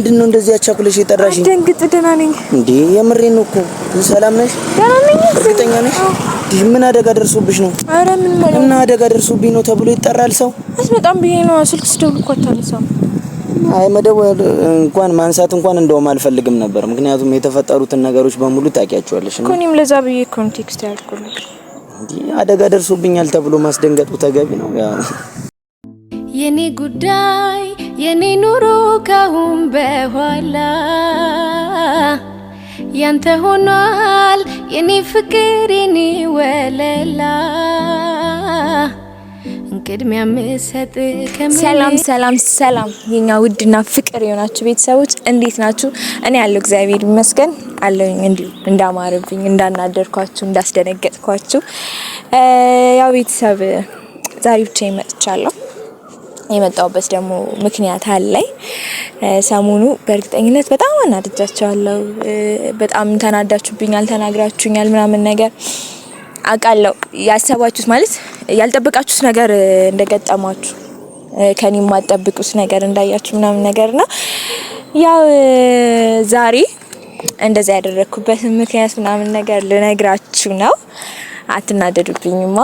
ምንድነው እንደዚህ ያቻኩለሽ የጠራሽኝ? ደንግጥ ደህና ነኝ እንዴ የምሬን ነው እኮ ሰላም ነሽ? ደህና ነኝ እርግጠኛ ነሽ? ምን አደጋ ደርሶብሽ ነው? ኧረ ምን ማለት እና አደጋ ደርሶብኝ ነው ተብሎ ይጠራል ሰው? በጣም ብዬ ነው ስልክ ስደውል እኮ አታነሳም። አይ መደወል እንኳን ማንሳት እንኳን እንደውም አልፈልግም ነበር ምክንያቱም የተፈጠሩትን ነገሮች በሙሉ ታውቂያቸዋለሽ እና እኔም ለዛ ብዬ ኮንቴክስት ያልኩልሽ እንዴ አደጋ ደርሶብኛል ተብሎ ማስደንገጡ ተገቢ ነው ያው የኔ ጉዳይ የኔ ኑሮ ካሁን በኋላ ያንተ ሆኗል የኔ ፍቅር የኔ ወለላ እንቅድሚያ መሰጥ ሰላም ሰላም ሰላም የኛ ውድና ፍቅር የሆናችሁ ቤተሰቦች እንዴት ናችሁ? እኔ ያለው እግዚአብሔር ይመስገን አለኝ እንዲሁ እንዳማረብኝ እንዳናደርኳችሁ እንዳስደነገጥኳችሁ ያው ቤተሰብ ዛሬ ብቻ መጥቻለሁ። የመጣሁበት ደግሞ ምክንያት አለኝ። ሰሞኑ በእርግጠኝነት በጣም አናድጃቸዋለሁ። በጣም ተናዳችሁብኛል ተናግራችሁኛል ምናምን ነገር አቃለው ያሰባችሁት ማለት ያልጠበቃችሁት ነገር እንደገጠማችሁ ከኔ የማትጠብቁት ነገር እንዳያችሁ ምናምን ነገርና ያው ዛሬ እንደዛ ያደረኩበት ምክንያት ምናምን ነገር ልነግራችሁ ነው። አትናደዱብኝማ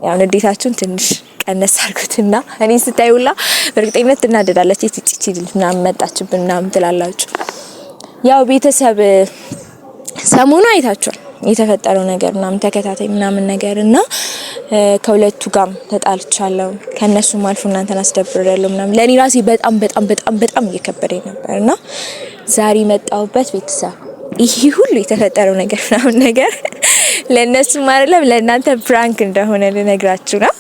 ያው ንዴታችሁን ትንሽ ቀነስ አርጉትና እኔ ስታዩላ በእርግጠኝነት ትናደዳላችሁ እቺ ምናምን መጣችብን ምናምን ትላላችሁ። ያው ቤተሰብ ሰሞኑ አይታችኋል የተፈጠረው ነገር ምናምን ተከታታይ ምናምን ነገርና ከሁለቱ ጋር ተጣልቻለሁ ከነሱም አልፎ እናንተን አስደብሬያለሁ ምናምን ለኔ ራሴ በጣም እየከበደኝ ነበርና ዛሬ መጣሁበት ቤተሰብ ይሄ ሁሉ የተፈጠረው ነገር ምናምን ነገር ለነሱ ማረለም ለእናንተ ፕራንክ እንደሆነ ልነግራችሁ ነው።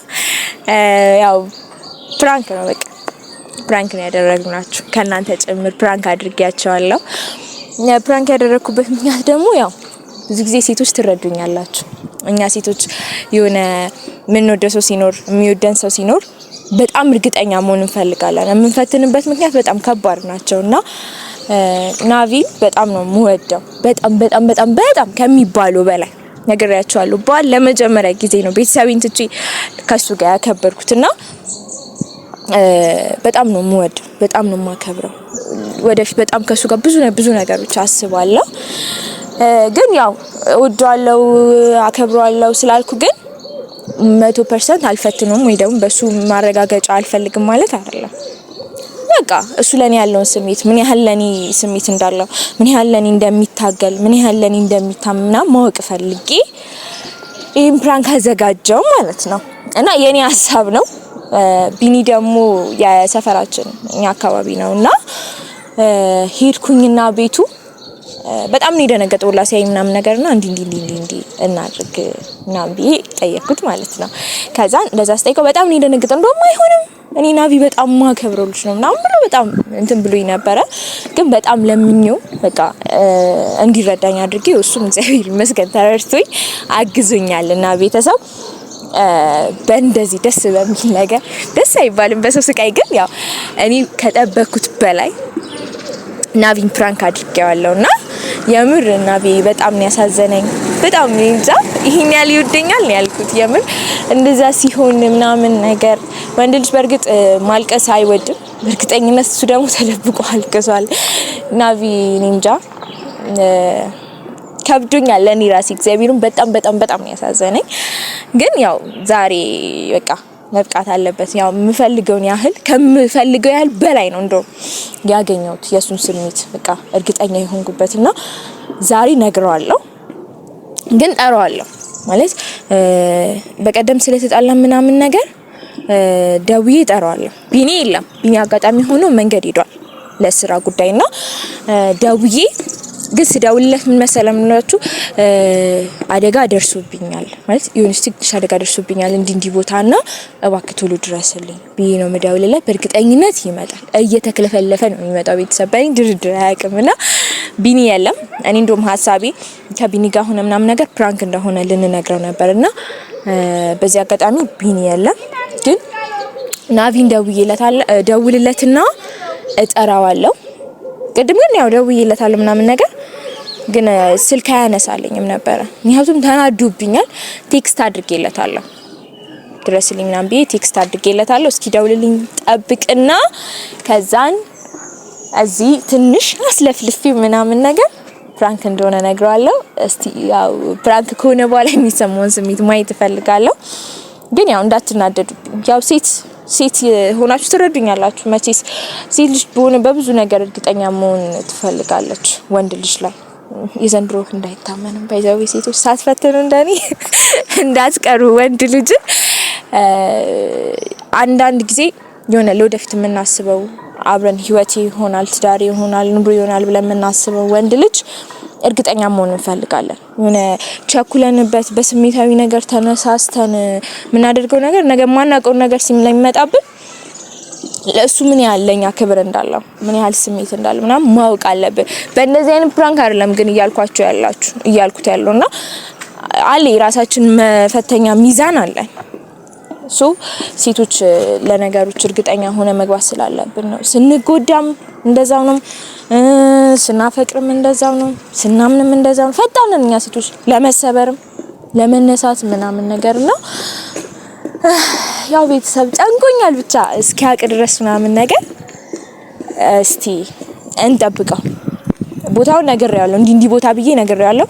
ያው ፕራንክ ነው በቃ ፕራንክ ነው ያደረግናችሁ ከናንተ ጭምር ፕራንክ አድርጌያቸዋለሁ። ፕራንክ ያደረኩበት ምክንያት ደግሞ ያው ብዙ ጊዜ ሴቶች ትረዱኛላችሁ እኛ ሴቶች የሆነ ምን ወደ ሰው ሲኖር የሚወደን ሰው ሲኖር በጣም እርግጠኛ መሆን እንፈልጋለን። የምንፈትንበት ምክንያት በጣም ከባድ ናቸውና ናቪ በጣም ነው የምወደው በጣም ከሚባለው በላይ ነግሬያቸዋለሁ። ባል ለመጀመሪያ ጊዜ ነው ቤተሰቤን ትቼ ከሱ ጋር ያከበርኩትና በጣም ነው የምወደው በጣም ነው የማከብረው። ወደፊት በጣም ከሱ ጋር ብዙ ነገሮች አስባለሁ። ግን ያው እወደዋለሁ አከብረዋለሁ ስላልኩ ግን 100% አልፈትነውም ወይ ደግሞ በሱ ማረጋገጫ አልፈልግም ማለት አይደለም። በቃ እሱ ለኔ ያለውን ስሜት ምን ያህል ለኔ ስሜት እንዳለው ምን ያህል ለኔ እንደሚታገል ምን ያህል ለኔ እንደሚታምና ማወቅ ፈልጌ ይሄን ፕራንክ አዘጋጀው ማለት ነው። እና የኔ ሐሳብ ነው። ቢኒ ደግሞ የሰፈራችን እኛ አካባቢ ነውና ሄድኩኝና ቤቱ በጣም ነው የደነገጠው ላሳይ ምናምን ነገርና እንዲ እናድርግ ምናምን ብዬ ጠየቅኩት ማለት ነው። ከዛ እንደዛ አስጠይቀው በጣም ነው የደነገጠው እንደውም አይሆንም እኔ ናቪ በጣም ማከብረውልሽ ነው ምናምን ብሎ በጣም እንትን ብሎኝ ነበረ። ግን በጣም ለምኜው በቃ እንዲረዳኝ አድርጌ እሱም እግዚአብሔር ይመስገን ተረድቶኝ አግዞኛልና ቤተሰብ በእንደዚህ ደስ በሚል ነገር ደስ አይባልም በሰው ስቃይ ግን ያው እኔ ከጠበኩት በላይ ናቪን ፕራንክ አድርጌዋለሁና የምር ናቪ በጣም ነው ያሳዘነኝ። በጣም እንጃ ይሄን ያህል ይወደኛል ነው ያልኩት። የምር እንደዛ ሲሆን ምናምን ነገር ወንድ ልጅ በርግጥ ማልቀስ አይወድም በእርግጠኝነት እሱ ደግሞ ተደብቆ አልቅሷል። ናቪ እንጃ ከብዶኛል ለኔ ራሴ እግዚአብሔርን በጣም ነው ያሳዘነኝ። ግን ያው ዛሬ በቃ መብቃት አለበት። ያው የምፈልገው ያህል በላይ ነው እንደው ያገኘሁት የሱን ስሜት በቃ እርግጠኛ የሆንኩበትና ዛሬ ነግረዋለሁ። ግን ጠራዋለሁ ማለት በቀደም ስለተጣላ ምናምን ነገር ደውዬ ጠራዋለሁ። ቢኒ የለም ቢኒ አጋጣሚ ሆኖ መንገድ ሄዷል ለስራ ጉዳይና ደውዬ ግን ስደውልለት ምን መሰለምናችሁ አደጋ ደርሶብኛል ማለት ዩኒቨርሲቲ አደጋ ደርሶብኛል እንዲ ቦታና እባክህ ቶሎ ድረስልኝ ብዬ ነው መደውልለት። በእርግጠኝነት ይመጣል እየተከለፈለፈ ነው የሚመጣው ቤተሰብ በእኔ ድርድር አያውቅምና ቢኒ የለም። እኔ እንደውም ሐሳቤ ከቢኒ ጋር ሆነ ምናምን ነገር ፕራንክ እንደሆነ ልንነግረው ነበርና በዚህ አጋጣሚ ቢኒ የለም። ግን ናቪን ደውልለትና እጠራዋለሁ። ቅድም ግን ያው ደውዬለታለሁ ምናምን ነገር ግን ስልክ አያነሳልኝም ነበር ምክንያቱም ተናዶብኛል። ቴክስት አድርጌለታለሁ ድረስልኝ ምናምን ብዬ ቴክስት አድርጌለታለሁ። እስኪ ደውልልኝ ጠብቅና ከዛን እዚህ ትንሽ አስለፍልፊ ምናምን ነገር ፕራንክ እንደሆነ ነግረዋለሁ። እስቲ ያው ፕራንክ ከሆነ በኋላ የሚሰማውን ስሜት ማየት እፈልጋለሁ። ግን ያው እንዳትናደዱብኝ። ያው ሴት ሆናችሁ ትረዱኛላችሁ። መቼስ ሴት ልጅ በብዙ ነገር እርግጠኛ መሆን ትፈልጋለች ወንድ ልጅ ላይ። የዘንድሮ እንዳይታመንም ባይዛው ሴቶች ሳትፈተኑ እንደኔ እንዳትቀሩ ወንድ ልጅ አንዳንድ ጊዜ የሆነ ለወደፊት የምናስበው አብረን ህይወት ይሆናል ትዳር ይሆናል ኑሮ ይሆናል ብለን የምናስበው ወንድ ልጅ እርግጠኛ መሆን እንፈልጋለን። የሆነ ቸኩለንበት በስሜታዊ ነገር ተነሳስተን የምናደርገው ነገር ነገ ማናውቀው ነገር ሲመጣብን ለሱ ምን ያህል ለኛ ክብር እንዳለው ምን ያህል ስሜት እንዳለው ምናምን ማወቅ አለብን። በእነዚህ አይነት ፕራንክ አይደለም ግን እያልኩት ያለውና አለ የራሳችን መፈተኛ ሚዛን አለን። ሴቶች ለነገሮች እርግጠኛ ሆነ መግባት ስላለብን ነው። ስንጎዳም እንደዛው ነው፣ ስናፈቅርም እንደዛው ነው፣ ስናምንም እንደዛው ነው። ፈጣን ነን እኛ ሴቶች ለመሰበርም ለመነሳት ምናምን ነገርና ያው ቤተሰብ ጨንቆኛል ብቻ እስኪያቅ ድረስ ምናምን ነገር እስቲ እንጠብቀው። ቦታውን ነግሬያለሁ፣ እንዲህ ቦታ ብዬ ነግሬያለሁ።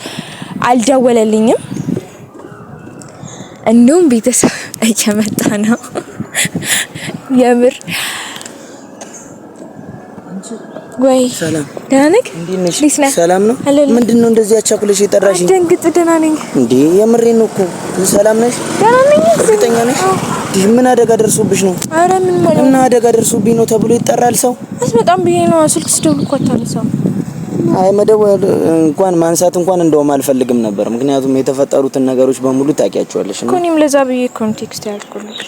አልደወለልኝም። እንደውም ቤተሰብ እየመጣ ነው የምር። ወይ ሰላም ደህና ነህ? እንዴት ነህ? ሰላም ነው። ምንድነው እንደዚህ አቻኩለሽ የጠራሽኝ? ደንግጥ። ደህና ነኝ እንዴ የምሬን ነው እኮ። ሰላም ነሽ? ደህና ነኝ። እርግጠኛ ነሽ? ምን አደጋ ደርሶብሽ ነው? አረ ምን ማለት እና አደጋ ደርሶብኝ ነው ተብሎ ይጠራል ሰው? በጣም ብዬ ነው ስልክ ስደውል እኮ አታነሳም። አይ መደወል እንኳን ማንሳት እንኳን እንደውም አልፈልግም ነበር። ምክንያቱም የተፈጠሩትን ነገሮች በሙሉ ታውቂያቸዋለሽ እና ኮኒም ለዛ ብዬ ኮንቴክስት ያልኩልሽ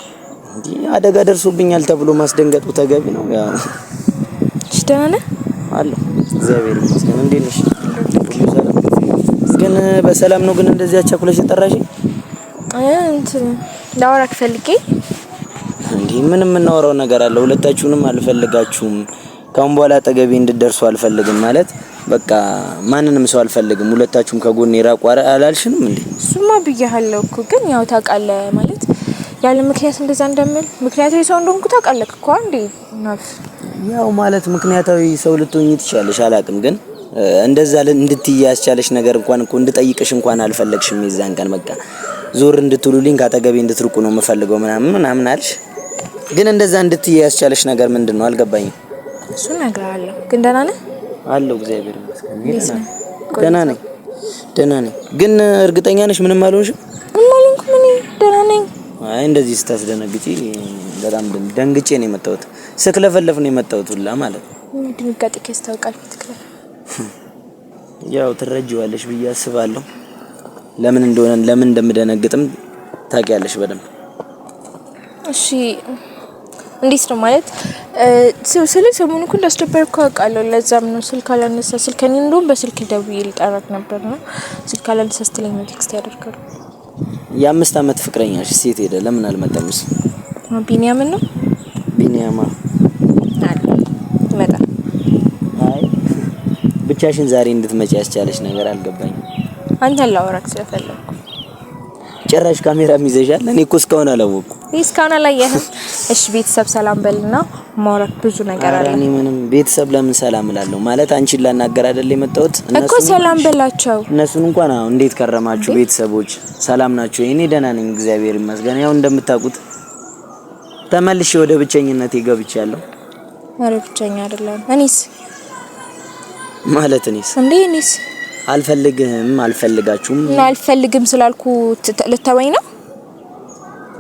እንዴ አደጋ ደርሶብኛል ተብሎ ማስደንገጡ ተገቢ ነው። ያው ደህና ነህ? አለሁ እግዚአብሔር ይመስገን። እንዴት ነሽ? ግን በሰላም ነው? ግን እንደዚህ አቻኩለሽ የጠራሽኝ? እንትን ላወራክ ፈልጌ። እንዴ ምን የምናወራው ነገር አለ? ሁለታችሁንም አልፈልጋችሁም። ካሁን በኋላ አጠገቤ እንድትደርሱ አልፈልግም። ማለት በቃ ማንንም ሰው አልፈልግም። ሁለታችሁም ከጎኔ ራቁ አላልሽንም እንዴ? እሱማ ብዬሃለሁ እኮ ግን ያው ታውቃለህ ማለት ያለ ምክንያት እንደዛ እንደምል ምክንያታዊ ሰው እንደሆንኩ ታውቃለህ እኮ እንዴ ናፍ ያው ማለት ምክንያታዊ ሰው ልትሆኚ ትችያለሽ አላውቅም። ግን እንደዛ እንድትይ ያስቻለሽ ነገር እንኳን እኮ እንድጠይቅሽ እንኳን አልፈለግሽም። የዛን ቀን በቃ ዞር እንድትሉልኝ ካጠገቤ እንድትርቁ ነው የምፈልገው ምናምን አልሽ። ግን እንደዛ እንድትይ ያስቻለሽ ነገር ምንድነው? አልገባኝም። እሱ እነግርሃለሁ። ግን ደህና ነህ? አለሁ እግዚአብሔር ይመስገን። ደህና ነኝ። ግን እርግጠኛ ነሽ ምንም አልሆንሽም? ምን ደህና ነኝ። አይ እንደዚህ ስታስደነግጪ በጣም ደንግጬ ነው የመጣሁት። ስክለፈለፍ ነው የመጣሁት ሁላ ማለት ነው። ድንጋጤ ከስታውቃል ትክክል። ያው ትረጂዋለሽ ብዬ አስባለሁ። ለምን እንደምደነግጥም ታውቂያለሽ በደንብ። እሺ እንዴት ነው ማለት ሰሞኑን እኮ እንዳስደበርኩ አውቃለሁ። ለዛም ነው ስልክ አላነሳ ስልከኝ እንደውም በስልክ ደውዬ ልጠራክ ነበር ነው ስልክ አላነሳ ስትለኝ ነው ቴክስት ያደርጋል። የ5 አመት ፍቅረኛሽ ሴት ሄደ ለምን አልመጣምስ? ቢኒያም ነው ቢኒያማ አለ መጣ። አይ ብቻሽን ዛሬ እንድትመጪ ያስቻለሽ ነገር አልገባኝም። አንተ ላወራክ ስለፈለኩ ጭራሽ ካሜራ ይዘሻል። እኔ እኮ እስካሁን አላወቅኩም። እስካሁን አላየህም? እሺ ቤተሰብ ሰላም በልና ማውራት ብዙ ነገር አለ። እኔ ምንም ቤተሰብ ለምን ሰላም እላለሁ? ማለት አንቺን ላናገር አይደል የመጣሁት? እኮ ሰላም በላቸው። እነሱን እንኳን አሁን እንዴት ከረማችሁ ቤተሰቦች? ሰላም ናችሁ? እኔ ደህና ነኝ እግዚአብሔር ይመስገን። ያው እንደምታውቁት ተመልሼ ወደ ብቸኝነቴ ገብቻለሁ። ኧረ ብቸኛ አይደለም። እኔስ አልፈልጋችሁም። አልፈልግም ስላልኩ ልተወኝ ነው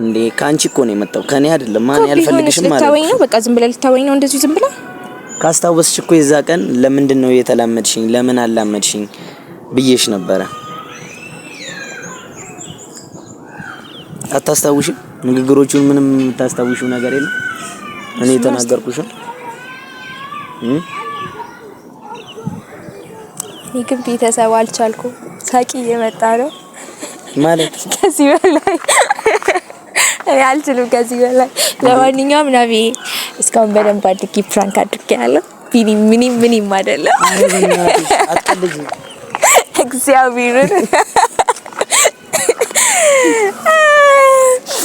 እንዴ? ካንቺ እኮ ነው የመጣው ከኔ አይደለም። ማን ያልፈልግሽም ማለት ልተወኝ ነው? በቃ ዝም ብለህ ልተወኝ ነው እንደዚህ ዝም ብለህ? ካስታወስሽ እኮ የዛ ቀን ለምንድን ነው የተላመድሽኝ ለምን አላመድሽኝ ብዬሽ ነበረ። አታስታውሽም? ንግግሮቹን ምንም የምታስታውሽው ነገር የለም? እኔ ተናገርኩሽ ይግብ ቤተሰብ አልቻልኩም። ሳቂ እየመጣ ነው ማለት ከዚህ በላይ እኔ አልችልም ከዚህ በላይ። ለማንኛውም ነቢ እስካሁን በደንብ አድርጌ ፕራንክ አድርጌያለሁ። ምንም አይደለም። አትቀልጂ እግዚአብሔርን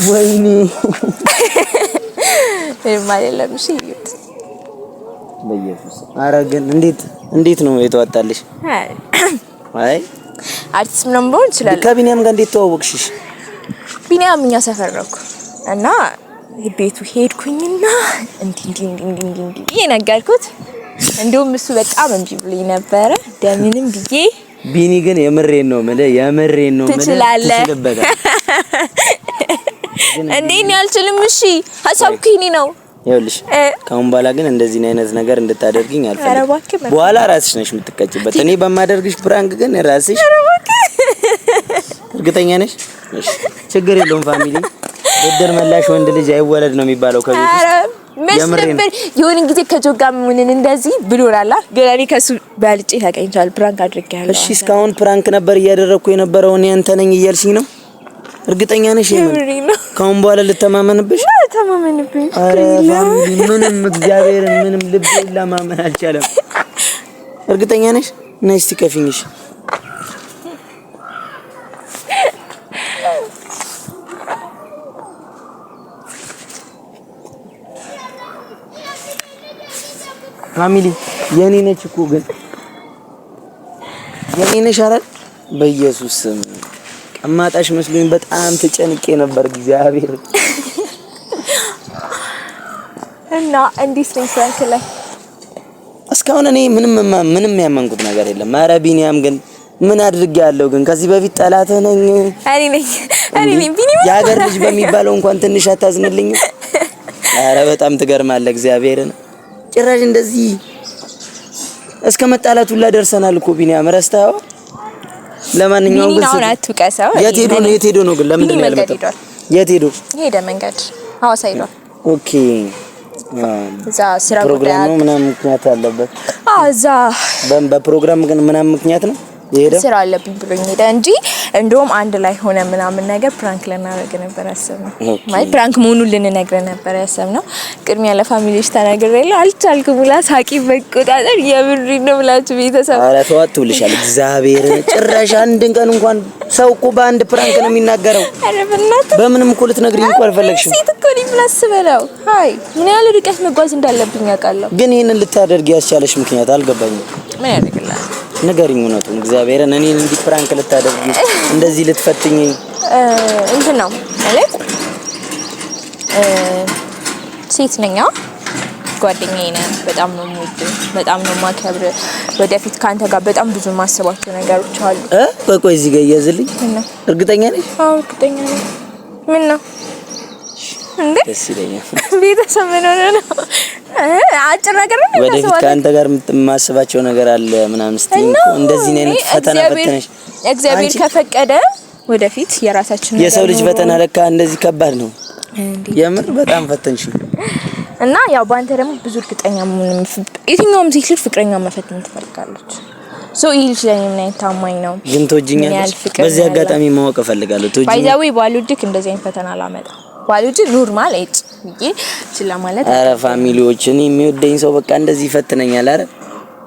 ወይኔ ምንም አይደለም። እሺ በኢየሱስ ኧረ ግን እንዴት ነው የተዋጣልሽ? አይ አርቲስት ምናምን ብሆን ይችላል። ከቢኒያም ጋር እንዴት ተዋወቅሽሽ? ቢኒያም እኛ ሰፈር ነው እና ቤቱ ሄድኩኝና እንዲህ ነገርኩት። እንደውም እሱ በጣም እንጂ ብሎኝ ነበረ እንደምንም ብዬ። ቢኒ ግን የምሬን ነው ትችላለህ እንዴ? እኔ አልችልም። እሺ ሀሳብ ኪኒ ነው። ይኸውልሽ ካሁን በኋላ ግን እንደዚህ አይነት ነገር እንድታደርጊኝ አልፈልግም። በኋላ ራስሽ ነሽ የምትቀጭበት። እኔ በማደርግሽ ፕራንክ ግን ራስሽ እርግጠኛ ነሽ? እሺ ችግር የለውም ፋሚሊ። ብድር መላሽ ወንድ ልጅ አይወለድ ነው የሚባለው ከቤት ውስጥ። ነበር የሆነ ጊዜ ከጆጋ ምንን እንደዚህ ብሎናል። ግን እኔ ከሱ ባልጬ ታቀኝቻል ፕራንክ አድርጌያለሁ። እሺ እስካሁን ፕራንክ ነበር እያደረኩ የነበረው እኔ አንተ ነኝ እያልሽኝ ነው? እርግጠኛ ነሽ? ካሁን በኋላ ልተማመንብሽ? ተማመንብኝ። አረ ፋሚሊ ምንም እግዚአብሔርን ምንም ልብ ለማመን አልቻለም። እርግጠኛ ነሽ? ነይ እስቲ ከፊኝሽ። ፋሚሊ የኔ ነች እኮ ግን የኔ ነሽ አይደል? በኢየሱስ ስም ቀማጣሽ መስሎኝ በጣም ተጨንቄ ነበር። እግዚአብሔር እና እንዴት ነው ፍራንክ ላይ እስካሁን እኔ ምንም ያመንኩት ነገር የለም። ኧረ ቢኒያም ግን ምን አድርጌያለሁ? ግን ከዚህ በፊት ጠላትህ ነኝ እኔ ነኝ ቢኒ የሀገር ልጅ በሚባለው እንኳን ትንሽ አታዝንልኝም? ኧረ በጣም ትገርማለህ። እግዚአብሔርን ጭራሽ እንደዚህ እስከ መጣላት ሁላ ደርሰናል እኮ ቢኒያም ረስተኸው? ለማንኛውም ግን አሁን አትውቀሰው። የት ሄዶ ነው ግን? ለምን ነው ያልመጣው? የት ሄደ? መንገድ ሐዋሳ ሄዷል። ኦኬ እዛ ስራ ፕሮግራም ነው ምናምን ምክንያት አለበት። እዛ በፕሮግራም ግን ምናምን ምክንያት ነው የሄደው። ስራ አለብኝ ብሎኝ ሄደ እንጂ እንደውም አንድ ላይ ሆነ ምናምን ነገር ፕራንክ ልናደርግ ነበር ያሰብነው። ማለት ፕራንክ መሆኑን ልንነግር ነበር ያሰብነው። ቅድሚያ ለፋሚሊዎች ተናግሬያለሁ። አልቻልኩም ብላ ሳቂ በቆጣጠር የብሪ ነው ብላችሁ ቤተሰብ ኧረ ተዋጥቶልሻል። እግዚአብሔር ጭራሽ አንድ ቀን እንኳን ሰው እኮ በአንድ ፕራንክ ነው የሚናገረው። ኧረ በእናትህ በምንም እኮ ልትነግሪኝ እንኳን አልፈለግሽም። ሴት እኮ ነኝ ብለህ አስበለው። አይ ምን ያህል ርቀት መጓዝ እንዳለብኝ አውቃለሁ። ግን ይሄንን ልታደርጊ ያስቻለሽ ምክንያት አልገባኝም። ምን ያደርግልሃል? ንገሪኝ እውነቱን። እግዚአብሔርን እኔን እንዲህ ፕራንክ ልታደርጊ እንደዚህ ልትፈትኝ እንትን ነው ማለት ሴት ነኝ ጓደኛዬ ነህ። በጣም ነው የምወድህ፣ በጣም ነው የማከብርህ። ወደፊት ካንተ ጋር በጣም ብዙ ማሰባቸው ነገሮች አሉ። ቆይ እዚህ ጋር እያዝልኝ። እርግጠኛ ነኝ? አዎ እርግጠኛ ነኝ። ምን ነው እንዴ? ደስ ይለኛል። ቤተሰብ ምን ሆነ ነው? አጭር ነገር ነው። ወደፊት ካንተ ጋር የማስባቸው ነገር አለ ምናምን ስትይ እንደዚህ ነው ፈተና ፈተነሽ። እግዚአብሔር ከፈቀደ ወደፊት የራሳችን የሰው ልጅ ፈተና ለካ እንደዚህ ከባድ ነው። የምር በጣም ፈተንሽ እና ያው ባንተ ደግሞ ብዙ እርግጠኛ ምን የትኛውም ሴት ልጅ ፍቅረኛ መፈተን ትፈልጋለች። ይህ ልጅ ለኔ ምን አይነት ታማኝ ነው ግን ትወጂኛለሽ? በዚህ አጋጣሚ ማወቅ እፈልጋለሁ። ትወጂኝ ባይዛዊ ባሉድክ እንደዚህ አይነት ፈተና አላመጣም። ባሉድ ኖርማል እጭ ይሄ ስለማለት ኧረ ፋሚሊዎች እኔ የሚወደኝ ሰው በቃ እንደዚህ ይፈትነኛል። ኧረ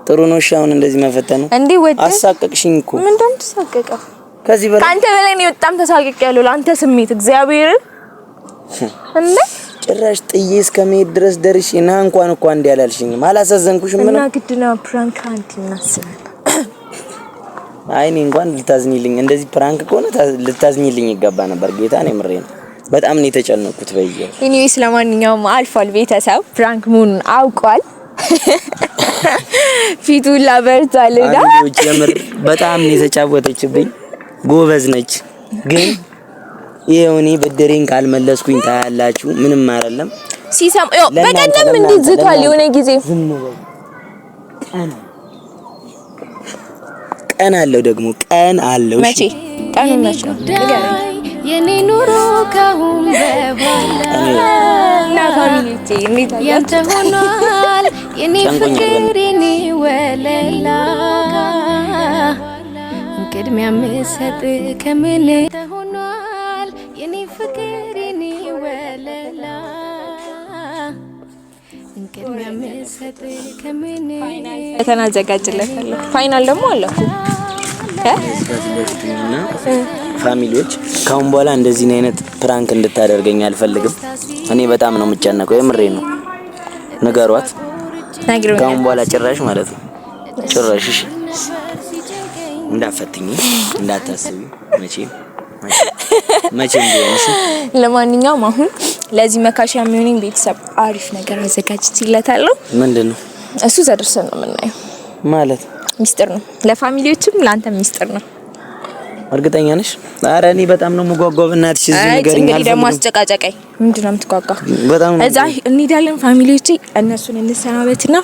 ጥሩ ነው። እሺ አሁን እንደዚህ መፈተኑ እንዴ ወደ አሳቀቅሽኝ እኮ። ምን እንደምትሳቀቀው ከዚህ በላይ ካንተ በላይ ነው በጣም ተሳቀቅያለሁ ላንተ ስሜት እግዚአብሔር እንዴ ጭራሽ ጥዬ እስከመሄድ ድረስ ደርሼ ና እንኳን እኮ አንዴ አላልሽኝም። አላሳዘንኩሽም? ምን እና ግድና ፕራንክ አንተ እናስብ። አይ እኔ እንኳን ልታዝኝልኝ እንደዚህ ፕራንክ ከሆነ ልታዝኝልኝ ይገባ ነበር። ጌታ ነው ምሬ ነው። በጣም ነው የተጨነኩት። በይየ እኔስ ለማንኛውም አልፏል። ቤተሰብ ፕራንክ መሆኑን አውቋል። ፊቱ ላበርታልና አዲዎች የምር በጣም ነው የተጫወተችብኝ። ጎበዝ ነች። ግን ይሄውኒ በደሬን ካልመለስኩኝ ታያላችሁ። ምንም አይደለም። ሲሰም በቀደም እንዴት ዝቷል የሆነ ጊዜ ቀን አለው ደግሞ ቀን አለው። መቼ ቀኑ መቼ ነው? የኔ ኑሮ ካሁን በኋላ እና ፋሚሊቲ እንዴት ያንተ ሆኗል የኔ ፍቅር የኔ ወለላ ቅድሚያ ምሰጥ ከምን ሆኗል የኔ ፍቅር የኔ ወለላ ቅድሚያ ምሰጥ ከምን ተናዘጋጅለታለሁ። ፋይናል ደግሞ አለው ፋሚሊዎች ካሁን በኋላ እንደዚህ አይነት ፕራንክ እንድታደርገኝ አልፈልግም። እኔ በጣም ነው የምጨነቀው። የምሬ ነው። ንገሯት ነግሮኛል። ካሁን በኋላ ጭራሽ ማለት ነው ጭራሽ እሺ እንዳፈትኝ እንዳታስቢ መቼም ቢሆንሽ። ለማንኛውም አሁን ለዚህ መካሻ የሚሆነኝ ቤተሰብ አሪፍ ነገር አዘጋጅቼለታለሁ። ምንድነው እሱ ዘደርሰን ነው የምናየው። ማለት ሚስጥር ነው ለፋሚሊዎችም ለአንተ ሚስጥር ነው። እርግጠኛ ነሽ? ኧረ እኔ በጣም ነው የምጓጓው። በእናትሽ እዚህ ነገር እንግዲህ ደግሞ አስጨቃጨቀኝ። ምንድነው የምትጓጓው? በጣም እዛ እንሄዳለን ፋሚሊዎቼ፣ እነሱን እንሰናበትና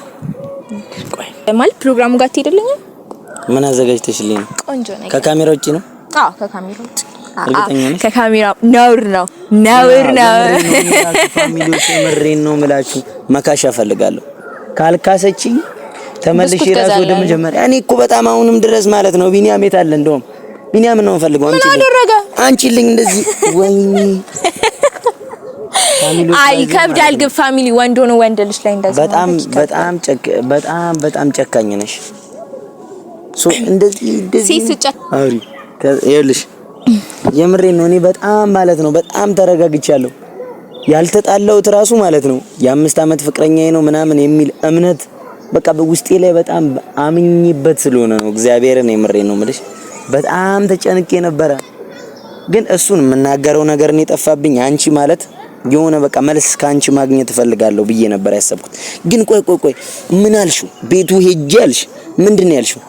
ቆይ ማለት ፕሮግራሙ ጋር ትሄድልኝ። ምን አዘጋጅተሽልኝ ነው? ቆንጆ ነገር ከካሜራ ውጪ ነው? አዎ ከካሜራ ውጪ። እርግጠኛ ነሽ? ከካሜራ ነውር ነው። ፋሚሊዎቼ ምሬን ነው የምላችሁ። መካሻ ፈልጋለሁ። ካልካሰችኝ ተመልሼ ራስ ወደ መጀመሪያ እኔ እኮ በጣም አሁንም ድረስ ማለት ነው ቢኒያም የት አለ? እንደውም ቢኒያም ነው የምፈልገው። አንቺልኝ እንደዚህ ወይኔ አይ ከብዳል። ግን ፋሚሊ ወንድ ሆኖ ወንድ ልጅ ላይ እንደዚህ በጣም ጨካኝ ነሽ። እንደዚህ አውሪ ይኸውልሽ፣ የምሬን ነው። እኔ በጣም ማለት ነው በጣም ተረጋግቻለሁ። ያልተጣላሁት ራሱ ማለት ነው የ5 አመት ፍቅረኛዬ ነው ምናምን የሚል እምነት በቃ በውስጤ ላይ በጣም አምኝበት ስለሆነ ነው። እግዚአብሔርን የምሬን ነው የምልሽ። በጣም ተጨንቄ ነበረ፣ ግን እሱን የምናገረው ነገር ነው የጠፋብኝ። አንቺ ማለት የሆነ በቃ መልስ ካንቺ ማግኘት እፈልጋለሁ ብዬ ነበር ያሰብኩት። ግን ቆይ ምን አልሽው? ቤቱ ሄጄ አልሽ? ምንድነው ያልሽው?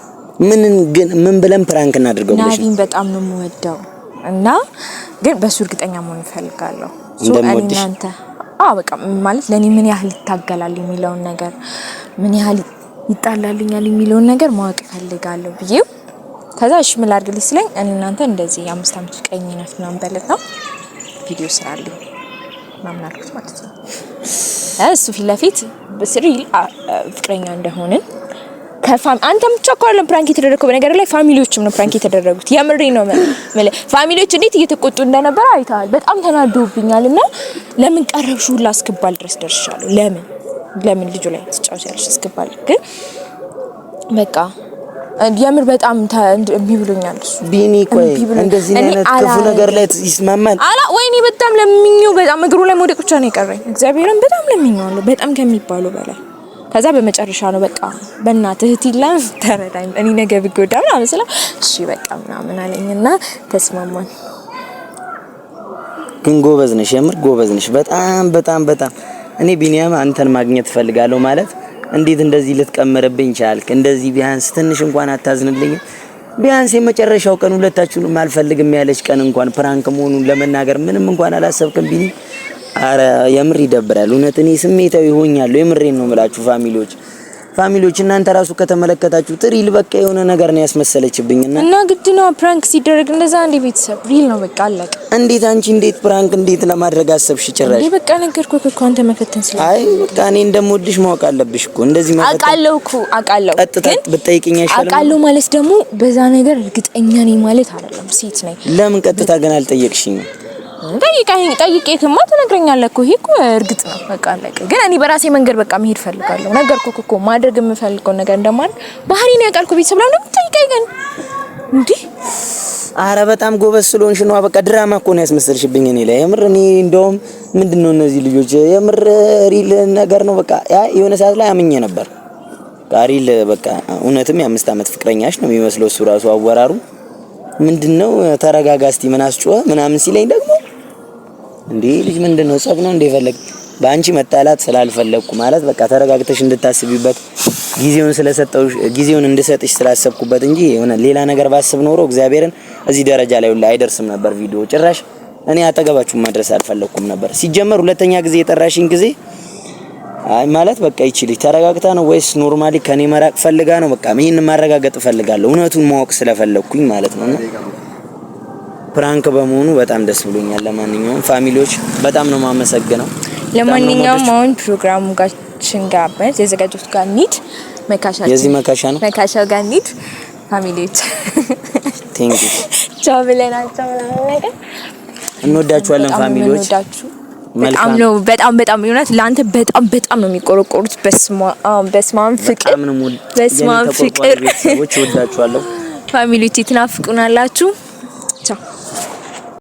ምን ብለን ፕራንክ እናድርገው ብለሽ? ናቪን በጣም ነው የምወደው እና ግን በሱ እርግጠኛ መሆን እፈልጋለሁ። እናንተ በቃ ማለት ለኔ ምን ያህል ይታገላል የሚለውን ነገር ምን ያህል ይጣላልኛል የሚለውን ነገር ማወቅ እፈልጋለሁ ብዬ ከዛ እሺ ምን ላድርግልሽ ስለኝ እኔ እናንተ እንደዚህ የ5 አመት ፍቅረኝነት ምናምን በለት ነው ቪዲዮ ስራልኝ ምናምን አልኩት ማለት ነው። እሱ ፊት ለፊት በስሪል ፍቅረኛ እንደሆንን አንተም ብቻ እኮ አይደለም ፕራንክ የተደረገው። በነገር ላይ ፋሚሊዎችም ነው ፕራንክ የተደረጉት። የምሬ ነው ማለት ፋሚሊዎች እንዴት እየተቆጡ እንደነበር አይተሃል። በጣም ተናደውብኛልና ለምን ቀረብሽ ሁላ እስክባል ድረስ ደርሻለሁ። ለምን ልጁ ላይ ተጫውቻለሽ እስክባል ግን በቃ የምር በጣም ቢብሉኛል። እሱ ቢኒ ቆይ እንደዚህ አይነት ክፉ ነገር ላይ ይስማማል? ወይኔ በጣም ለምኜው በጣም እግሩ ላይ መውደቅ ብቻ ነው የቀረኝ። እግዚአብሔርን በጣም ለምኜዋለሁ በጣም ከሚባለው በላይ። ከዛ በመጨረሻ ነው በቃ በእናትህ እህቲላን ተረዳኝ እኔ ነገ ብጎዳ ምናምን ስለው እሺ በቃ ምናምን አለኝና ተስማማን። ግን ጎበዝ ነሽ፣ የምር ጎበዝ ነሽ በጣም እኔ ቢኒያም አንተን ማግኘት ፈልጋለሁ ማለት እንዴት እንደዚህ ልትቀመረብኝ ቻልክ? እንደዚህ ቢያንስ ትንሽ እንኳን አታዝንልኝ? ቢያንስ የመጨረሻው ቀን ሁለታችሁንም አልፈልግም ያለች ቀን እንኳን ፕራንክ መሆኑን ለመናገር ምንም እንኳን አላሰብክም ቢኒ? አረ የምር ይደብራል። እውነት እኔ ስሜታዊ ሆኛለሁ። የምሬን ነው የምላችሁ ፋሚሊዎች እናንተ ራሱ ከተመለከታችሁ ሪል በቃ የሆነ ነገር ነው ያስመሰለችብኝና እና ግድ ነው ፕራንክ ሲደረግ እንደዛ እንደ ቤተሰብ ሪል ነው በቃ አለቀ። እንዴት ፕራንክ ለማድረግ አሰብሽ? ጭራሽ እንዴ በቃ ነገርኩህ እኮ አንተ መፈተን ስለ አይ በቃ እኔ እንደምወድሽ ማወቅ አለብሽ እኮ እንደዚህ መፈተን አውቃለሁ ቀጥታ ብትጠይቂኝ አይሻልም? አውቃለሁ ማለት ደግሞ በዛ ነገር እርግጠኛ ነኝ ማለት አይደለም። ሴት ነኝ። ለምን ቀጥታ ግን አልጠየቅሽኝም? ጠይቄክማ ትነግረኛለህ እኮ። ይሄ እኮ እርግጥ ነው በቃ አለቀ። ግን እኔ በራሴ መንገድ በቃ መሄድ ፈልጋለሁ። ነገርኩህ እኮ ማድረግ የምፈልገው ነገር እንደማድረግ ባህሪን ያውቃልኩ። ቤተሰብ ላይ ነው የምትጠይቀኝ ግን እንዴ? አረ በጣም ጎበዝ ስለሆንሽ ነው። በቃ ድራማ እኮ ነው ያስመሰልሽብኝ እኔ ላይ። የምር እኔ እንደውም ምንድነው እነዚህ ልጆች የምር ሪል ነገር ነው በቃ የሆነ ሰዓት ላይ አምኜ ነበር። ሪል በቃ እውነትም የ5 አመት ፍቅረኛሽ ነው የሚመስለው እሱ ራሱ አወራሩ ምንድነው ተረጋጋ እስቲ ምን አስጮህ ምናምን ሲለኝ ደግሞ እንዴ ልጅ ምንድነው ጸብ ነው እንደ ፈለግ ባንቺ መጣላት ስላልፈለኩ ማለት በቃ ተረጋግተሽ እንድታስቢበት ጊዜውን እንድሰጥሽ ስላሰብኩበት እንጂ የሆነ ሌላ ነገር ባስብ ኖሮ እግዚአብሔርን እዚህ ደረጃ ላይ ሁሉ አይደርስም ነበር። ቪዲዮ ጭራሽ እኔ አጠገባችሁ ማድረስ አልፈለኩም ነበር። ሲጀመር ሁለተኛ ጊዜ የጠራሽኝ ጊዜ አይ ማለት በቃ ይችላል ተረጋግታ ነው ወይስ ኖርማሊ ከኔ መራቅ ፈልጋ ነው? በቃ ይሄን ማረጋገጥ ፈልጋለሁ እውነቱን ማወቅ ስለፈለኩኝ ማለት ነውና ፕራንክ በመሆኑ በጣም ደስ ብሎኛል። ለማንኛውም ፋሚሊዎች በጣም ነው ማመሰግነው። ለማንኛውም አሁን ፕሮግራሙ ጋችን ጋር የዘጋጁት ጋር ኒት መካሻችን የዚህ መካሻ ነው መካሻው ጋር ኒት ፋሚሊዎች ቴንክ ዩ ቻው ብለናቸው ነገር እንወዳችኋለን ፋሚሊዎች። በጣም ይሆናል ለአንተ በጣም ነው የሚቆረቆሩት። በስማም ፍቅር ቤተሰቦች ወዳችኋለሁ። ፋሚሊዎች ትናፍቁናላችሁ። ቻው